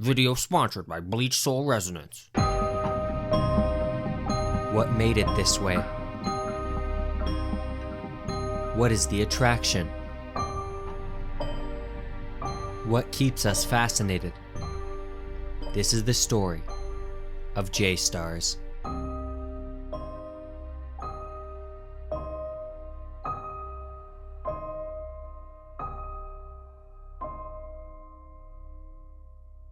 Video sponsored by Bleach Soul Resonance. What made it this way? What is the attraction? What keeps us fascinated? This is the story of J-Stars.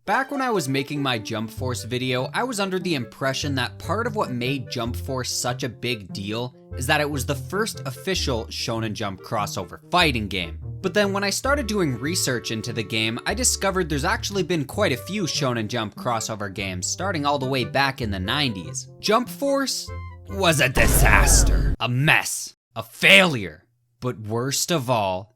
Back when I was making my Jump Force video, I was under the impression that part of what made Jump Force such a big deal is that it was the first official Shonen Jump crossover fighting game. But then when I started doing research into the game, I discovered there's actually been quite a few Shonen Jump crossover games starting all the way back in the 90s. Jump Force was a disaster, a mess, a failure. But worst of all,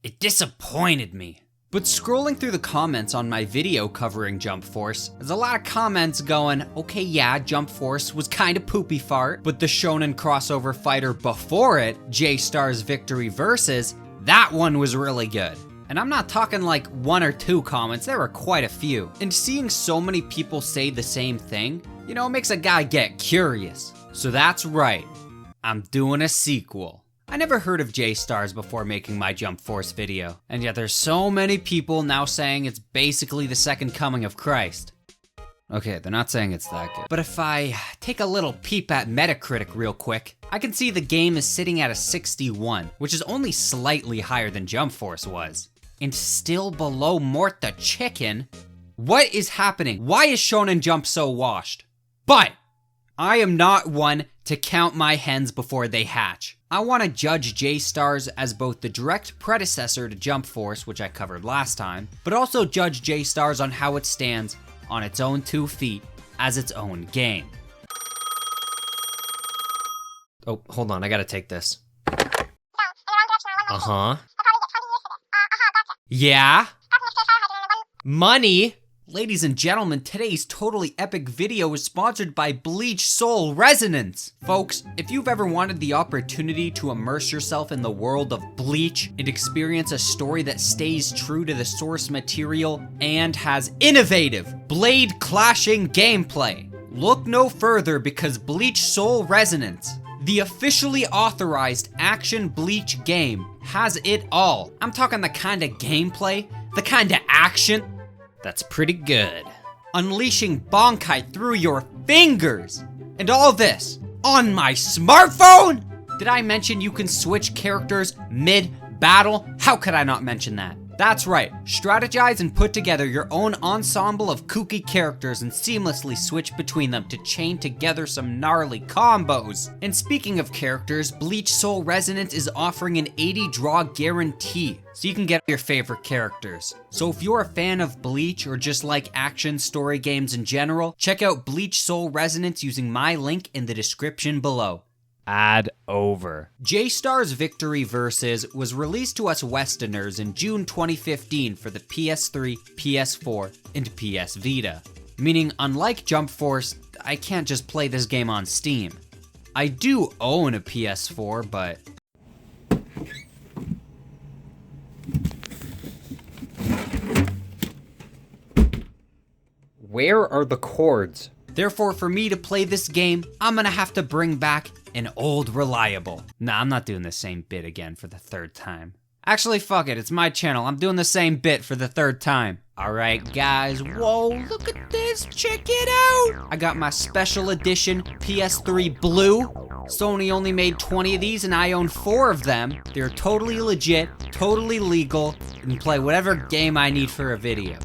it disappointed me. But scrolling through the comments on my video covering Jump Force, there's a lot of comments going, okay yeah, Jump Force was kinda poopy fart, but the shonen crossover fighter before it, J-Stars Victory Versus, that one was really good. And I'm not talking like one or two comments, there were quite a few. And seeing so many people say the same thing, it makes a guy get curious. So that's right, I'm doing a sequel. I never heard of J-Stars before making my Jump Force video, and yet there's so many people now saying it's basically the second coming of Christ. Okay, they're not saying it's that good. But if I take a little peep at Metacritic real quick, I can see the game is sitting at a 61, which is only slightly higher than Jump Force was. And still below Mort the Chicken? What is happening? Why is Shonen Jump so washed? But I am not one to count my hens before they hatch. I want to judge J-Stars as both the direct predecessor to Jump Force, which I covered last time, but also judge J-Stars on how it stands on its own 2 feet as its own game. Oh, hold on, I gotta take this. Uh-huh. Yeah? Money? Ladies and gentlemen, today's totally epic video is sponsored by Bleach Soul Resonance. Folks, if you've ever wanted the opportunity to immerse yourself in the world of Bleach and experience a story that stays true to the source material and has innovative, blade-clashing gameplay, look no further because Bleach Soul Resonance, the officially authorized action Bleach game, has it all. I'm talking the kind of gameplay, the kind of action that's pretty good. Unleashing Bankai through your fingers. And all this on my smartphone? Did I mention you can switch characters mid-battle? How could I not mention that? That's right, strategize and put together your own ensemble of kooky characters and seamlessly switch between them to chain together some gnarly combos. And speaking of characters, Bleach Soul Resonance is offering an 80 draw guarantee, so you can get your favorite characters. So if you're a fan of Bleach or just like action story games in general, check out Bleach Soul Resonance using my link in the description below. Ad over. J-Stars Victory Versus was released to us Westerners in June 2015 for the PS3, PS4, and PS Vita. Meaning, unlike Jump Force, I can't just play this game on Steam. I do own a PS4, but where are the cords? Therefore, for me to play this game, I'm gonna have to bring back an old reliable. Nah, I'm not doing the same bit again for the 3rd time. Actually, fuck it, it's my channel. I'm doing the same bit for the 3rd time. Alright, guys, whoa, look at this, check it out! I got my special edition PS3 Blue. Sony only made 20 of these and I own 4 of them. They're totally legit, totally legal, and play whatever game I need for a video.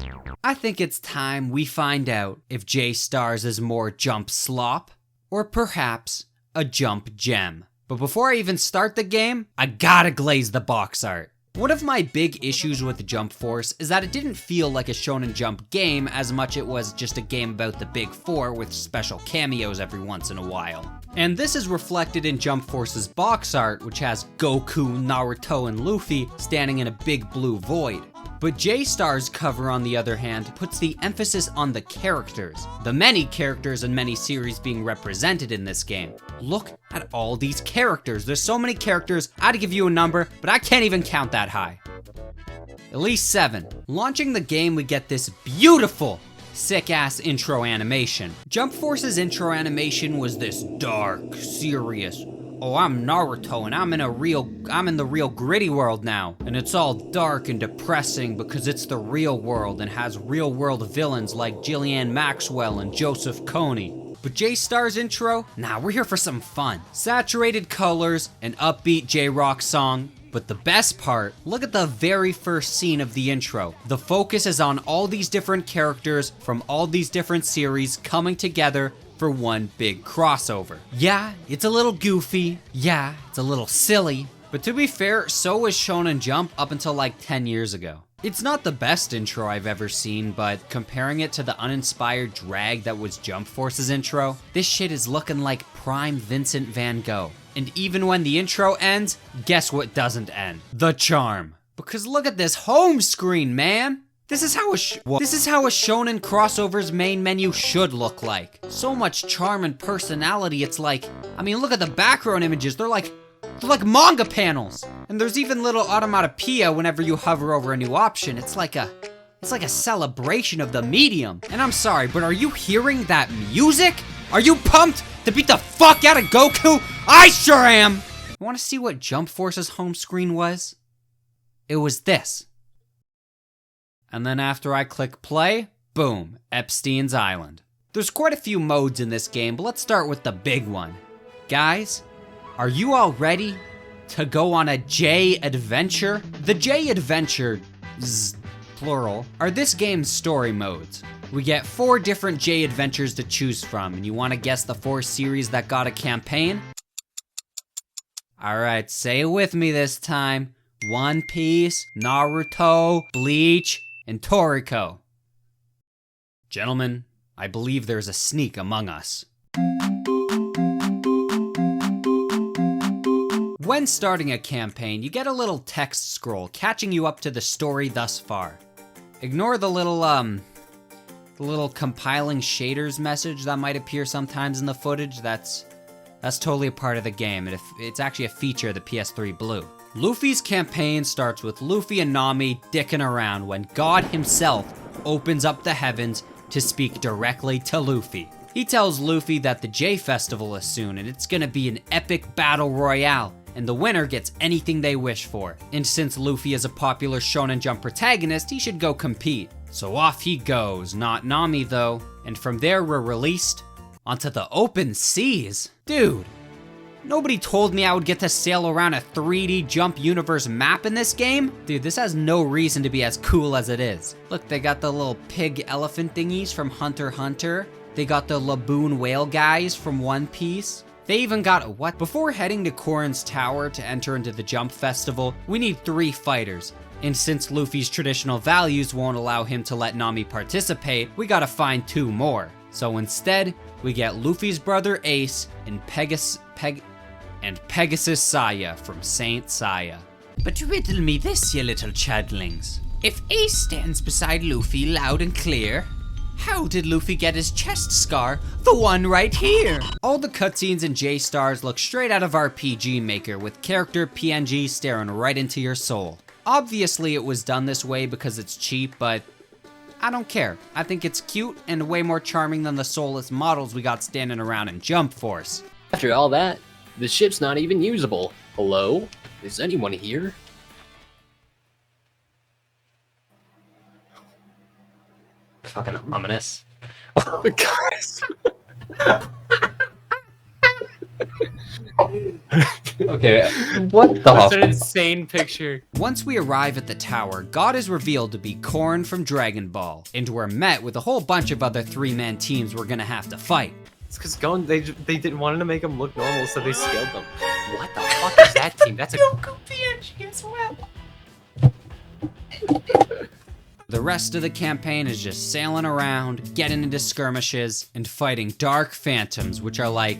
I think it's time we find out if J-Stars is more jump slop, or perhaps a jump gem. But before I even start the game, I gotta glaze the box art. One of my big issues with Jump Force is that it didn't feel like a Shonen Jump game as much it was just a game about the big 4 with special cameos every once in a while. And this is reflected in Jump Force's box art, which has Goku, Naruto, and Luffy standing in a big blue void. But J-Star's cover, on the other hand, puts the emphasis on the characters. The many characters and many series being represented in this game. Look at all these characters. There's so many characters, I'd give you a number, but I can't even count that high. At least 7. Launching the game, we get this beautiful sick ass intro animation. Jump Force's intro animation was this dark, serious, oh, I'm Naruto and I'm in the real gritty world now. And it's all dark and depressing because it's the real world and has real world villains like Jillian Maxwell and Joseph Kony. But J-Star's intro? Nah, we're here for some fun. Saturated colors, an upbeat J-Rock song. But the best part, look at the very first scene of the intro. The focus is on all these different characters from all these different series coming together for one big crossover. Yeah, it's a little goofy. Yeah, it's a little silly. But to be fair, so was Shonen Jump up until like 10 years ago. It's not the best intro I've ever seen, but comparing it to the uninspired drag that was Jump Force's intro, this shit is looking like prime Vincent van Gogh. And even when the intro ends, guess what doesn't end? The charm. Because look at this home screen, man! This is how a shonen crossover's main menu should look like. So much charm and personality, it's like, I mean, look at the background images, they're like manga panels. And there's even little automatopoeia whenever you hover over a new option. It's like a celebration of the medium. And I'm sorry, but are you hearing that music? Are you pumped to beat the fuck out of Goku? I sure am! Want to see what Jump Force's home screen was? It was this. And then after I click play, boom, Epstein's Island. There's quite a few modes in this game, but let's start with the big one. Guys, are you all ready to go on a J adventure? The J adventures, plural, are this game's story modes. We get 4 different J adventures to choose from, and you want to guess the 4 series that got a campaign? Alright, say it with me this time. One Piece, Naruto, Bleach, and Toriko. Gentlemen, I believe there's a sneak among us. When starting a campaign, you get a little text scroll catching you up to the story thus far. Ignore the little compiling shaders message that might appear sometimes in the footage. That's totally a part of the game, and it's actually a feature of the PS3 Blue. Luffy's campaign starts with Luffy and Nami dicking around when God himself opens up the heavens to speak directly to Luffy. He tells Luffy that the J Festival is soon and it's gonna be an epic battle royale, and the winner gets anything they wish for. And since Luffy is a popular Shonen Jump protagonist, he should go compete. So off he goes, not Nami though, and from there we're released onto the open seas. Dude, nobody told me I would get to sail around a 3D Jump Universe map in this game. Dude, this has no reason to be as cool as it is. Look, they got the little pig elephant thingies from Hunter x Hunter. They got the Laboon whale guys from One Piece. They even got what? Before heading to Korin's Tower to enter into the Jump Festival, we need 3 fighters. And since Luffy's traditional values won't allow him to let Nami participate, we gotta find 2 more. So instead, we get Luffy's brother Ace and Pegasus Saya from Saint Seiya. But riddle me this, you little chadlings. If Ace stands beside Luffy loud and clear, how did Luffy get his chest scar? The one right here! All the cutscenes in J-Stars look straight out of RPG Maker with character PNG staring right into your soul. Obviously it was done this way because it's cheap, but I don't care. I think it's cute and way more charming than the soulless models we got standing around in Jump Force. After all that, the ship's not even usable. Hello? Is anyone here? Fucking ominous. Oh, guys. Okay, what the That's an insane picture. Once we arrive at the tower, God is revealed to be Korin from Dragon Ball, and we're met with a whole bunch of other 3-man teams we're gonna have to fight. It's because they didn't want to make them look normal, so they scaled them. What the fuck is that team? That's a Goku PNG as well. The rest of the campaign is just sailing around, getting into skirmishes, and fighting dark phantoms, which are like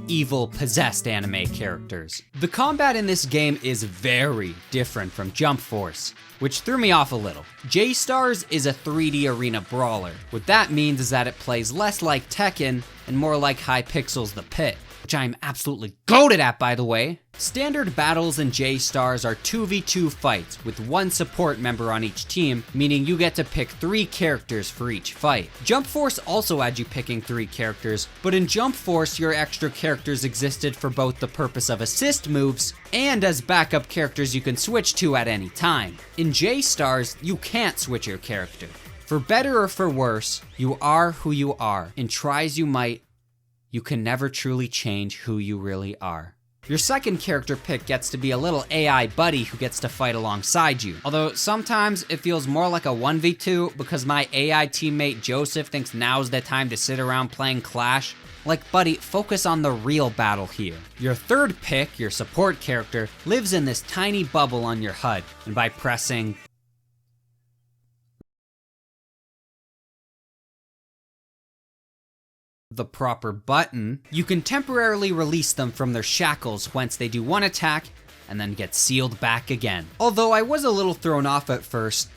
evil, possessed anime characters. The combat in this game is very different from Jump Force, which threw me off a little. J-Stars is a 3D arena brawler. What that means is that it plays less like Tekken and more like Hypixel's The Pit. which I am absolutely goated at, by the way. Standard battles in J-Stars are 2v2 fights with one support member on each team, meaning you get to pick 3 characters for each fight. Jump Force also had you picking 3 characters, but in Jump Force your extra characters existed for both the purpose of assist moves and as backup characters you can switch to at any time. In J-Stars, you can't switch your character. For better or for worse, you are who you are, and try as you might, you can never truly change who you really are. Your second character pick gets to be a little AI buddy who gets to fight alongside you. Although sometimes it feels more like a 1v2 because my AI teammate Joseph thinks now's the time to sit around playing Clash. Like, buddy, focus on the real battle here. Your third pick, your support character, lives in this tiny bubble on your HUD, and by pressing the proper button, you can temporarily release them from their shackles whence they do one attack and then get sealed back again. Although I was a little thrown off at first,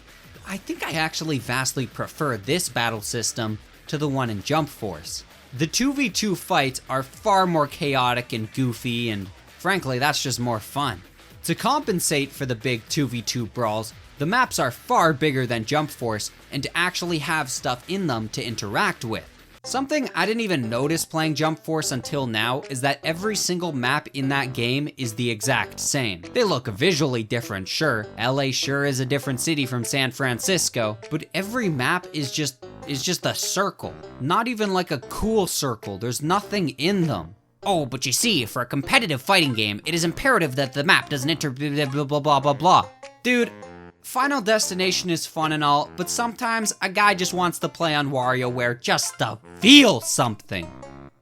I think I actually vastly prefer this battle system to the one in Jump Force. The 2v2 fights are far more chaotic and goofy, and frankly that's just more fun. To compensate for the big 2v2 brawls, the maps are far bigger than Jump Force and actually have stuff in them to interact with. Something I didn't even notice playing Jump Force until now is that every single map in that game is the exact same. They look visually different, sure. LA sure is a different city from San Francisco, but every map is just a circle. Not even like a cool circle, there's nothing in them. Oh, but you see, for a competitive fighting game, it is imperative that the map doesn't blah blah blah blah blah. Dude, Final Destination is fun and all, but sometimes a guy just wants to play on WarioWare just to feel something.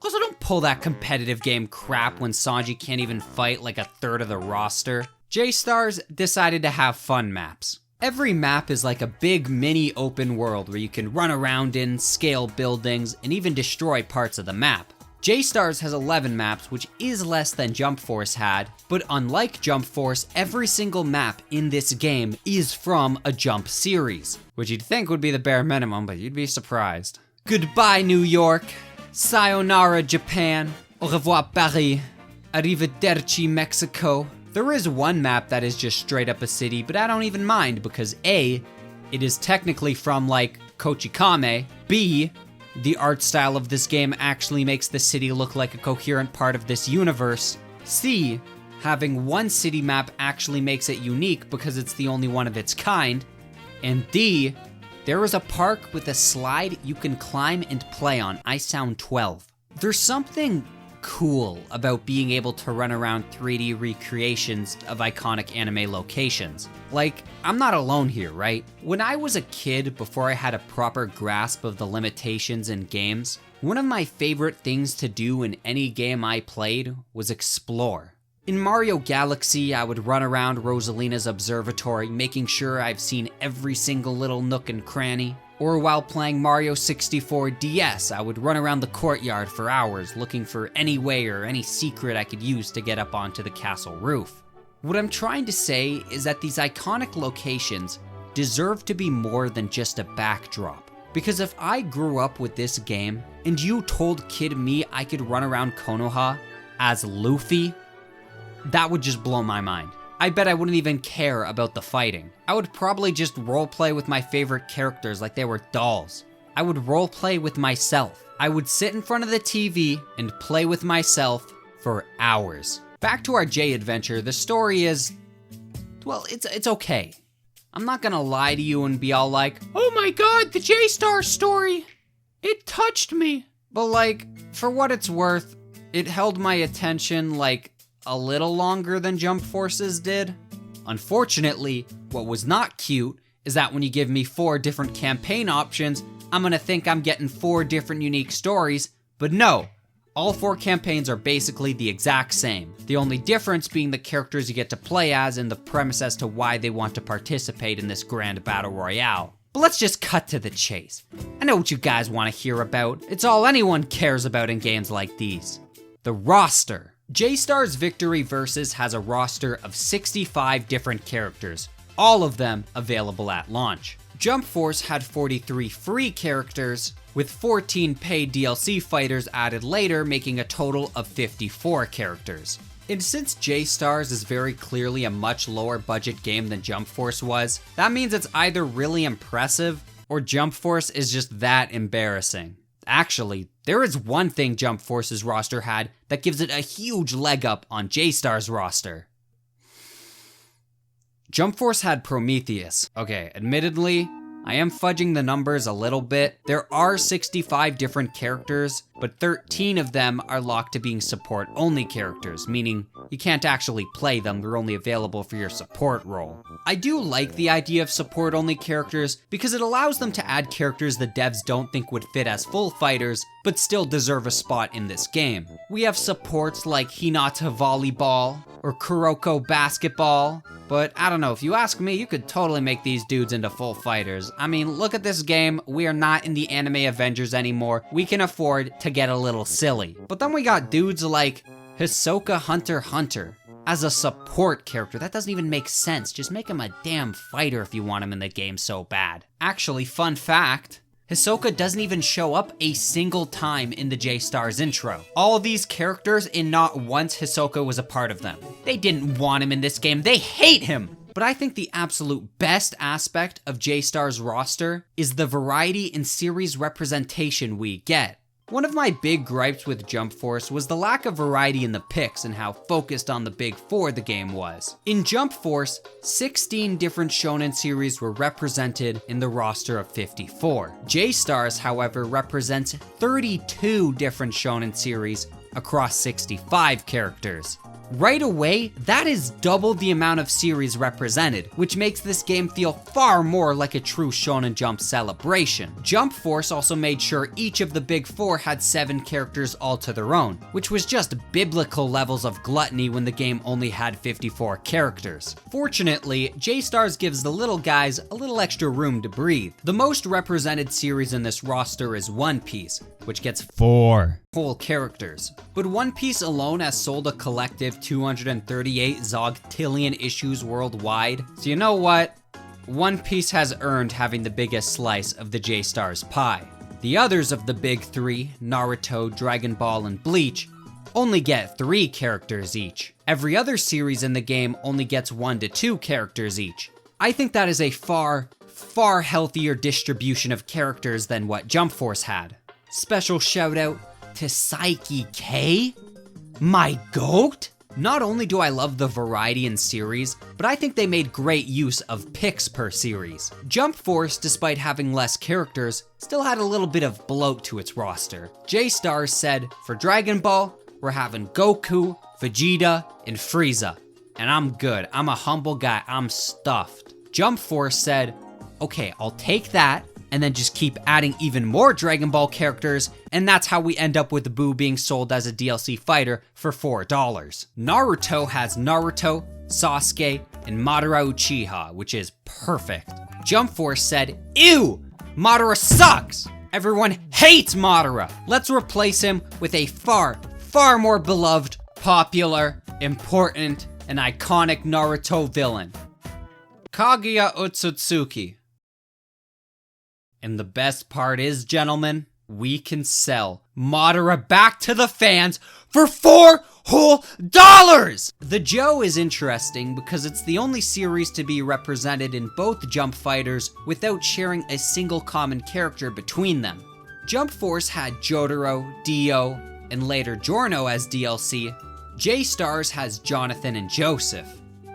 Also, don't pull that competitive game crap when Sanji can't even fight like a third of the roster. J-Stars decided to have fun maps. Every map is like a big mini open world where you can run around in, scale buildings, and even destroy parts of the map. J-Stars has 11 maps, which is less than Jump Force had, but unlike Jump Force, every single map in this game is from a Jump series, which you'd think would be the bare minimum, but you'd be surprised. Goodbye, New York. Sayonara, Japan. Au revoir, Paris. Arrivederci, Mexico. There is one map that is just straight up a city, but I don't even mind because A, it is technically from like Kochikame, B, the art style of this game actually makes the city look like a coherent part of this universe. C, having one city map actually makes it unique because it's the only one of its kind. And D, there is a park with a slide you can climb and play on, I Sound 12. There's something cool about being able to run around 3D recreations of iconic anime locations. Like, I'm not alone here, right? When I was a kid, before I had a proper grasp of the limitations in games, one of my favorite things to do in any game I played was explore. In Mario Galaxy, I would run around Rosalina's observatory, making sure I've seen every single little nook and cranny. Or while playing Mario 64 DS, I would run around the courtyard for hours looking for any way or any secret I could use to get up onto the castle roof. What I'm trying to say is that these iconic locations deserve to be more than just a backdrop. Because if I grew up with this game, and you told kid me I could run around Konoha as Luffy, that would just blow my mind. I bet I wouldn't even care about the fighting. I would probably just roleplay with my favorite characters like they were dolls. I would roleplay with myself. I would sit in front of the TV and play with myself for hours. Back to our J adventure, the story is, well, it's okay. I'm not gonna lie to you and be all like, oh my god, the J-Star story, it touched me. But like, for what it's worth, it held my attention like a little longer than Jump Force's did. Unfortunately, what was not cute is that when you give me 4 different campaign options, I'm gonna think I'm getting 4 different unique stories, but no. All 4 campaigns are basically the exact same. The only difference being the characters you get to play as and the premise as to why they want to participate in this grand battle royale. But let's just cut to the chase. I know what you guys want to hear about. It's all anyone cares about in games like these. The roster. J-Star's Victory Versus has a roster of 65 different characters, all of them available at launch. Jump Force had 43 free characters, with 14 paid DLC fighters added later, making a total of 54 characters. And since J-Stars is very clearly a much lower budget game than Jump Force was, that means it's either really impressive or Jump Force is just that embarrassing. Actually, there is one thing Jump Force's roster had that gives it a huge leg up on J-Star's roster. Jump Force had Prometheus. Okay, admittedly, I am fudging the numbers a little bit. There are 65 different characters, but 13 of them are locked to being support-only characters, meaning you can't actually play them, they're only available for your support role. I do like the idea of support-only characters because it allows them to add characters the devs don't think would fit as full fighters, but still deserve a spot in this game. We have supports like Hinata Volleyball, or Kuroko Basketball, but I don't know, if you ask me, you could totally make these dudes into full fighters. I mean, look at this game, we are not in the anime Avengers anymore, we can afford to get a little silly. But then we got dudes like Hisoka Hunter x Hunter as a support character. That doesn't even make sense, just make him a damn fighter if you want him in the game so bad. Actually, fun fact, Hisoka doesn't even show up a single time in the J-Stars intro. All of these characters, and not once Hisoka was a part of them. They didn't want him in this game, they hate him! But I think the absolute best aspect of J-Star's roster is the variety and series representation we get. One of my big gripes with Jump Force was the lack of variety in the picks and how focused on the big four the game was. In Jump Force, 16 different shonen series were represented in the roster of 54. J-Stars, however, represents 32 different shonen series across 65 characters. Right away, that is double the amount of series represented, which makes this game feel far more like a true Shonen Jump celebration. Jump Force also made sure each of the big four had 7 characters all to their own, which was just biblical levels of gluttony when the game only had 54 characters. Fortunately, J-Stars gives the little guys a little extra room to breathe. The most represented series in this roster is One Piece, which gets 4 whole characters. But One Piece alone has sold a collective 238 zogtillion issues worldwide. So you know what? One Piece has earned having the biggest slice of the J-Stars pie. The others of the big 3, Naruto, Dragon Ball, and Bleach, only get 3 characters each. Every other series in the game only gets 1 to 2 characters each. I think that is a far healthier distribution of characters than what Jump Force had. Special shout out to Saiki K, my goat? Not only do I love the variety in series, but I think they made great use of picks per series. Jump Force, despite having less characters, still had a little bit of bloat to its roster. J-Stars said, for Dragon Ball, we're having Goku, Vegeta, and Frieza. And I'm good, I'm a humble guy, I'm stuffed. Jump Force said, okay, I'll take that, and then just keep adding even more Dragon Ball characters, and that's how we end up with Boo being sold as a DLC fighter for $4. Naruto has Naruto, Sasuke, and Madara Uchiha, which is perfect. Jump Force said, ew, Madara sucks! Everyone hates Madara! Let's replace him with a far more beloved, popular, important, and iconic Naruto villain. Kaguya Otsutsuki. And the best part is, gentlemen, we can sell Madara back to the fans for $4 whole. The Joe is interesting because it's the only series to be represented in both Jump Fighters without sharing a single common character between them. Jump Force had Jotaro, Dio, and later Giorno as DLC. J-Stars has Jonathan and Joseph.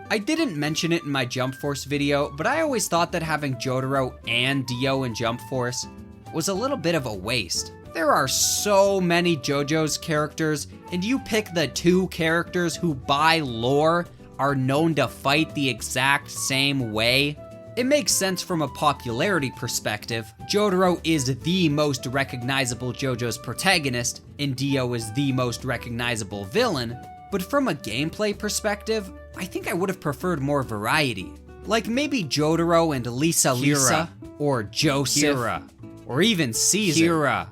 I didn't mention it in my Jump Force video, but I always thought that having Jotaro and Dio in Jump Force was a little bit of a waste. There are so many JoJo's characters, and you pick the 2 characters who by lore are known to fight the exact same way. It makes sense from a popularity perspective. Jotaro is the most recognizable JoJo's protagonist, and Dio is the most recognizable villain. But from a gameplay perspective, I think I would have preferred more variety. Like maybe Jotaro and Lisa, or Joseph, or even Caesar.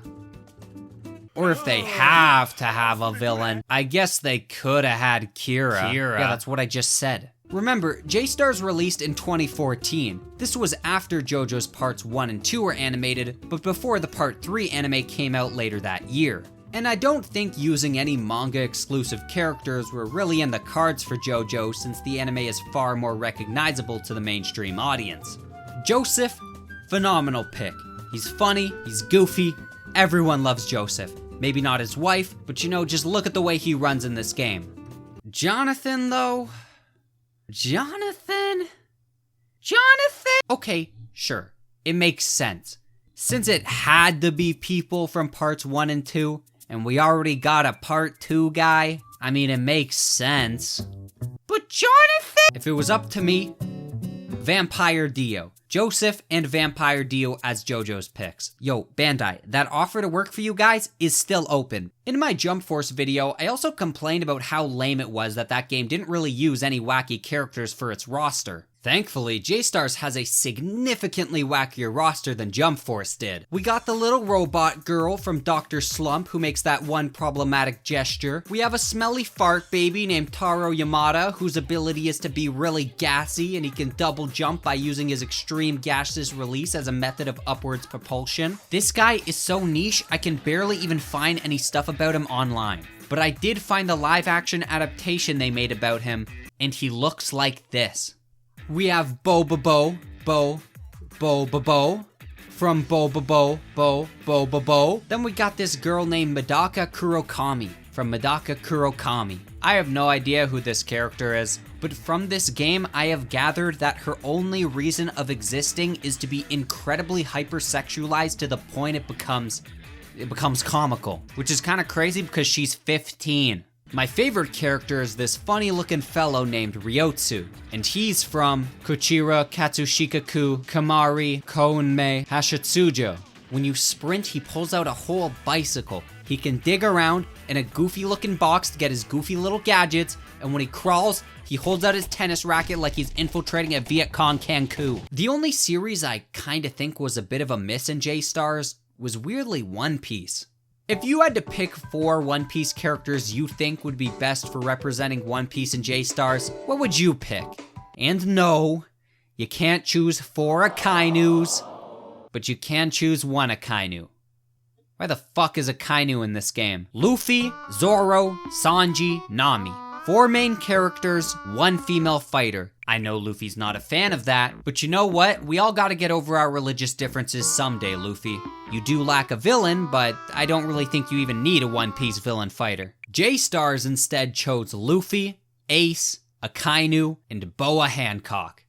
Or if they have to have a villain, I guess they could have had Kira. Yeah, that's what I just said. Remember, J-Stars released in 2014. This was after JoJo's Parts 1 and 2 were animated, but before the Part 3 anime came out later that year. And I don't think using any manga-exclusive characters were really in the cards for JoJo since the anime is far more recognizable to the mainstream audience. Joseph, phenomenal pick. He's funny, he's goofy, everyone loves Joseph. Maybe not his wife, but you know, just look at the way he runs in this game. Jonathan, though? Jonathan? Okay, sure. It makes sense. Since it had to be people from parts 1 and 2, and we already got a part 2 guy, I mean, it makes sense. But Jonathan? If it was up to me, Vampire Dio. Joseph and Vampire Dio as JoJo's picks. Yo, Bandai, that offer to work for you guys is still open. In my Jump Force video, I also complained about how lame it was that game didn't really use any wacky characters for its roster. Thankfully, J-Stars has a significantly wackier roster than Jump Force did. We got the little robot girl from Dr. Slump who makes that one problematic gesture. We have a smelly fart baby named Taro Yamada whose ability is to be really gassy and he can double jump by using his extreme gaseous release as a method of upwards propulsion. This guy is so niche, I can barely even find any stuff about him online. But I did find the live action adaptation they made about him, and he looks like this. We have Bo from Bo. Then we got this girl named Medaka Kurokami from Medaka Kurokami. I have no idea who this character is, but from this game I have gathered that her only reason of existing is to be incredibly hypersexualized to the point it becomes comical, which is kind of crazy because she's 15. My favorite character is this funny looking fellow named Ryotsu, and he's from Kuchira, Katsushikaku, Kamari, Kounmei, Hashitsujo. When you sprint, he pulls out a whole bicycle. He can dig around in a goofy looking box to get his goofy little gadgets, and when he crawls, he holds out his tennis racket like he's infiltrating a Viet Cong Cancun. The only series I kinda think was a bit of a miss in J-Stars was weirdly One Piece. If you had to pick 4 One Piece characters you think would be best for representing One Piece in J-Stars, what would you pick? And no, you can't choose 4 Akainus, but you can choose 1 Akainu. Why the fuck is Akainu in this game? Luffy, Zoro, Sanji, Nami. 4 main characters, 1 female fighter. I know Luffy's not a fan of that, but you know what? We all gotta get over our religious differences someday, Luffy. You do lack a villain, but I don't really think you even need a One Piece villain fighter. J-Stars instead chose Luffy, Ace, Akainu, and Boa Hancock.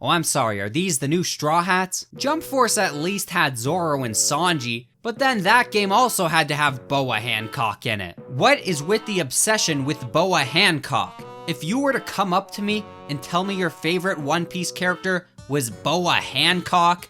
Oh, I'm sorry, are these the new Straw Hats? Jump Force at least had Zoro and Sanji, but then that game also had to have Boa Hancock in it. What is with the obsession with Boa Hancock? If you were to come up to me and tell me your favorite One Piece character was Boa Hancock,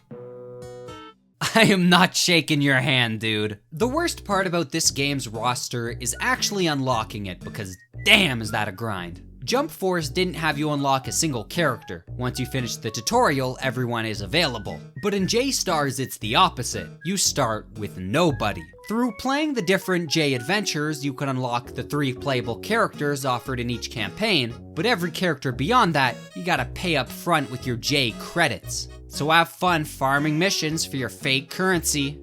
I am not shaking your hand, dude. The worst part about this game's roster is actually unlocking it, because damn is that a grind. Jump Force didn't have you unlock a single character. Once you finish the tutorial, everyone is available. But in J-Stars, it's the opposite. You start with nobody. Through playing the different J adventures, you can unlock the 3 playable characters offered in each campaign, but every character beyond that, you gotta pay up front with your J credits. So have fun farming missions for your fake currency,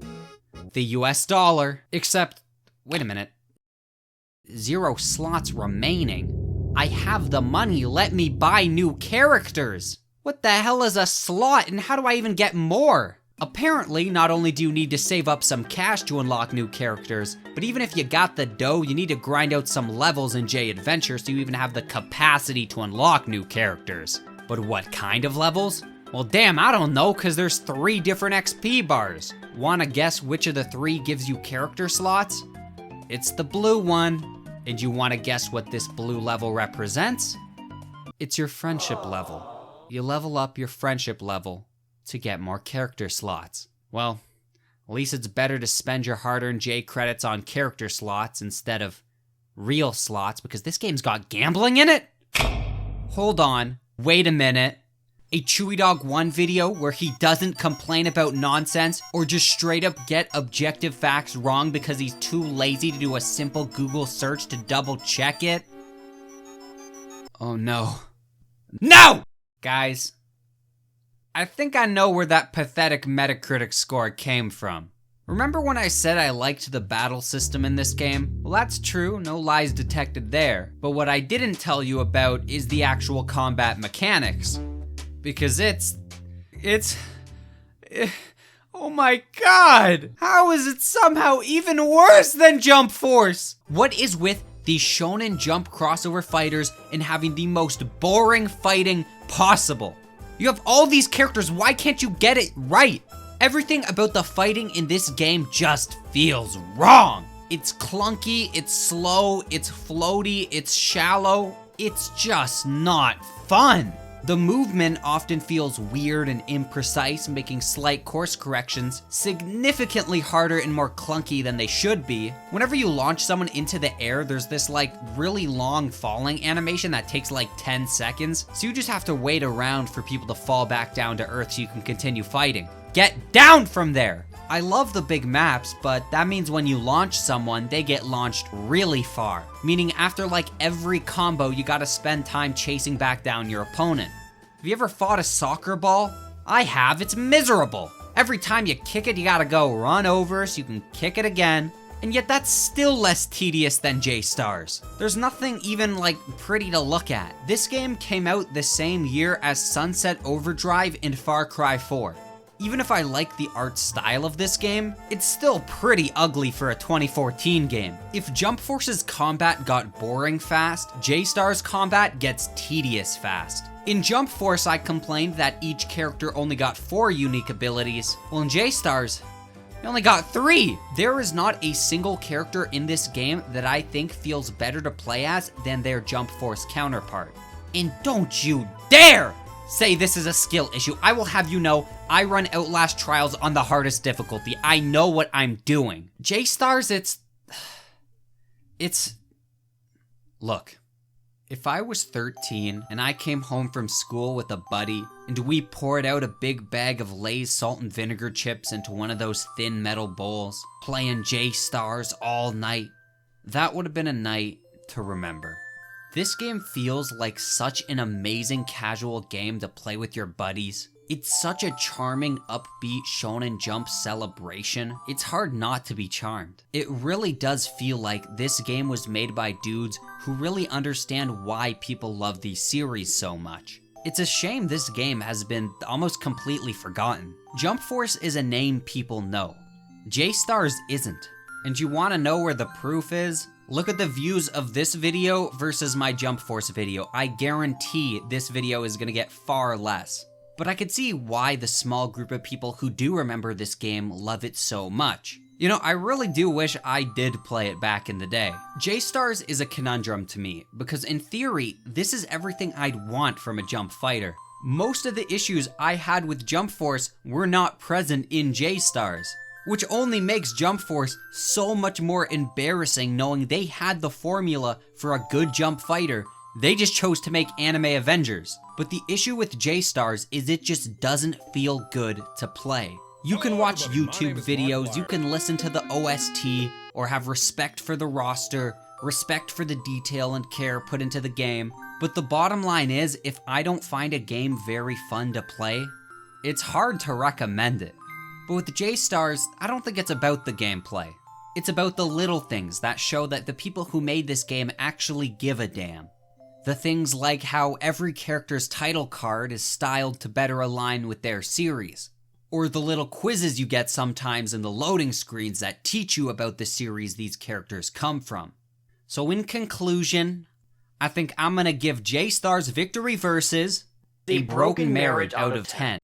the US dollar. Except, wait a minute, 0 slots remaining. I have the money, let me buy new characters. What the hell is a slot and how do I even get more? Apparently, not only do you need to save up some cash to unlock new characters, but even if you got the dough, you need to grind out some levels in J Adventure so you even have the capacity to unlock new characters. But what kind of levels? Well damn, I don't know, cause there's 3 different XP bars. Wanna guess which of the 3 gives you character slots? It's the blue one. And you wanna guess what this blue level represents? It's your friendship level. You level up your friendship level to get more character slots. Well, at least it's better to spend your hard-earned J credits on character slots instead of real slots, because this game's got gambling in it? Hold on, wait a minute. A Chewy Dog 1 video where he doesn't complain about nonsense or just straight up get objective facts wrong because he's too lazy to do a simple Google search to double check it? Oh no. No! Guys, I think I know where that pathetic Metacritic score came from. Remember when I said I liked the battle system in this game? Well, that's true, no lies detected there. But what I didn't tell you about is the actual combat mechanics. Because oh my god! How is it somehow even worse than Jump Force? What is with the Shonen Jump crossover fighters and having the most boring fighting possible? You have all these characters, why can't you get it right? Everything about the fighting in this game just feels wrong. It's clunky, it's slow, it's floaty, it's shallow. It's just not fun. The movement often feels weird and imprecise, making slight course corrections significantly harder and more clunky than they should be. Whenever you launch someone into the air, there's this like really long falling animation that takes like 10 seconds, so you just have to wait around for people to fall back down to earth so you can continue fighting. Get down from there! I love the big maps, but that means when you launch someone, they get launched really far. Meaning after like every combo, you gotta spend time chasing back down your opponent. Have you ever fought a soccer ball? I have, it's miserable. Every time you kick it, you gotta go run over so you can kick it again. And yet that's still less tedious than J-Stars. There's nothing even like pretty to look at. This game came out the same year as Sunset Overdrive and Far Cry 4. Even if I like the art style of this game, it's still pretty ugly for a 2014 game. If Jump Force's combat got boring fast, J-Star's combat gets tedious fast. In Jump Force, I complained that each character only got 4 unique abilities. Well, in J-Stars, they only got 3. There is not a single character in this game that I think feels better to play as than their Jump Force counterpart. And don't you dare say this is a skill issue. I will have you know, I run Outlast Trials on the hardest difficulty. I know what I'm doing. J-Stars, look, if I was 13 and I came home from school with a buddy and we poured out a big bag of Lay's salt and vinegar chips into one of those thin metal bowls, playing J-Stars all night, that would have been a night to remember. This game feels like such an amazing casual game to play with your buddies. It's such a charming, upbeat Shonen Jump celebration. It's hard not to be charmed. It really does feel like this game was made by dudes who really understand why people love these series so much. It's a shame this game has been almost completely forgotten. Jump Force is a name people know. J-Stars isn't. And you want to know where the proof is? Look at the views of this video versus my Jump Force video. I guarantee this video is gonna get far less. But I could see why the small group of people who do remember this game love it so much. You know, I really do wish I did play it back in the day. J-Stars is a conundrum to me, because in theory, this is everything I'd want from a jump fighter. Most of the issues I had with Jump Force were not present in J-Stars, which only makes Jump Force so much more embarrassing knowing they had the formula for a good jump fighter. They just chose to make anime Avengers. But the issue with J-Stars is it just doesn't feel good to play. You can watch YouTube videos, you can listen to the OST, or have respect for the roster, respect for the detail and care put into the game. But the bottom line is, if I don't find a game very fun to play, it's hard to recommend it. But with J-Stars, I don't think it's about the gameplay. It's about the little things that show that the people who made this game actually give a damn. The things like how every character's title card is styled to better align with their series. Or the little quizzes you get sometimes in the loading screens that teach you about the series these characters come from. So in conclusion, I think I'm gonna give J-Stars Victory Versus a broken marriage out of 10.